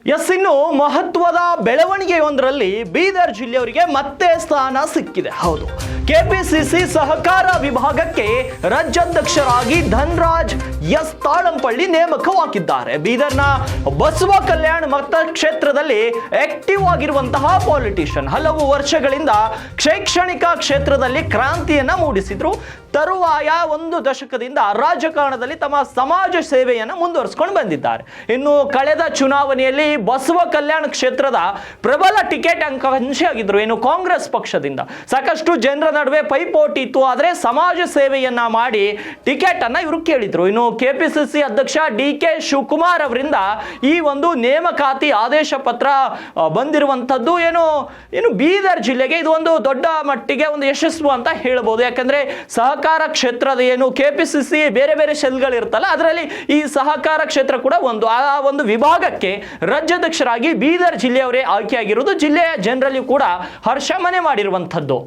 ಇನ್ನು ಮಹತ್ವದ ಬೆಳವಣಿಗೆಯೊಂದರಲ್ಲಿ ಬೀದರ್ ಜಿಲ್ಲೆಯವರಿಗೆ ಮತ್ತೆ ಸ್ಥಾನ ಸಿಕ್ಕಿದೆ. ಹೌದು, ಕೆಪಿಸಿಸಿ ಸಹಕಾರ ವಿಭಾಗಕ್ಕೆ ರಾಜ್ಯಾಧ್ಯಕ್ಷರಾಗಿ ಧನ್ರಾಜ್ ಎಸ್ ತಾಳಂಪಳ್ಳಿ ನೇಮಕವಾಗಿದ್ದಾರೆ. ಬೀದರ್ನ ಬಸವ ಕಲ್ಯಾಣ ಮತಕ್ಷೇತ್ರದಲ್ಲಿ ಆಕ್ಟಿವ್ ಆಗಿರುವಂತಹ ಪಾಲಿಟಿಷಿಯನ್, ಹಲವು ವರ್ಷಗಳಿಂದ ಶೈಕ್ಷಣಿಕ ಕ್ಷೇತ್ರದಲ್ಲಿ ಕ್ರಾಂತಿಯನ್ನ ಮೂಡಿಸಿದ್ರು. ತರುವಾಯ ಒಂದು ದಶಕದಿಂದ ರಾಜಕಾರಣದಲ್ಲಿ ತಮ್ಮ ಸಮಾಜ ಸೇವೆಯನ್ನು ಮುಂದುವರಿಸಿಕೊಂಡು ಬಂದಿದ್ದಾರೆ. ಇನ್ನು ಕಳೆದ ಚುನಾವಣೆಯಲ್ಲಿ ಬಸವ ಕಲ್ಯಾಣ ಕ್ಷೇತ್ರದ ಪ್ರಬಲ ಟಿಕೆಟ್ ಆಕಾಂಕ್ಷಿಯಾಗಿದ್ರು. ಇನ್ನು ಕಾಂಗ್ರೆಸ್ ಪಕ್ಷದಿಂದ ಸಾಕಷ್ಟು ಜನರ ನಡುವೆ ಪೈಪೋಟಿ ಇತ್ತು, ಆದರೆ ಸಮಾಜ ಸೇವೆಯನ್ನ ಮಾಡಿ ಟಿಕೆಟ್ ಅನ್ನ ಇವರು ಕೇಳಿದ್ರು. ಇನ್ನು ಕೆಪಿಸಿಸಿ ಅಧ್ಯಕ್ಷ ಡಿ.ಕೆ. ಶಿವಕುಮಾರ್ ಅವರಿಂದ ಈ ಒಂದು ನೇಮಕಾತಿ ಆದೇಶ ಪತ್ರ ಬಂದಿರುವಂತದ್ದು ಏನು ಬೀದರ್ ಜಿಲ್ಲೆಗೆ ಇದು ಒಂದು ದೊಡ್ಡ ಮಟ್ಟಿಗೆ ಒಂದು ಯಶಸ್ಸು ಅಂತ ಹೇಳಬಹುದು. ಯಾಕಂದ್ರೆ ಸಹಕಾರ ಕ್ಷೇತ್ರದ ಏನು ಕೆಪಿಸಿಸಿ ಬೇರೆ ಬೇರೆ ಸೆಲ್ಗಳಿರುತ್ತಲ್ಲ, ಅದರಲ್ಲಿ ಈ ಸಹಕಾರ ಕ್ಷೇತ್ರ ಕೂಡ ಆ ಒಂದು ವಿಭಾಗಕ್ಕೆ ರಾಜ್ಯಾಧ್ಯಕ್ಷರಾಗಿ ಬೀದರ್ ಜಿಲ್ಲೆಯವರೇ ಆಯ್ಕೆಯಾಗಿರುವುದು ಜಿಲ್ಲೆಯ ಜನರಲ್ಲಿ ಕೂಡ ಹರ್ಷ ಮನೆ ಮಾಡಿರುವಂಥದ್ದು.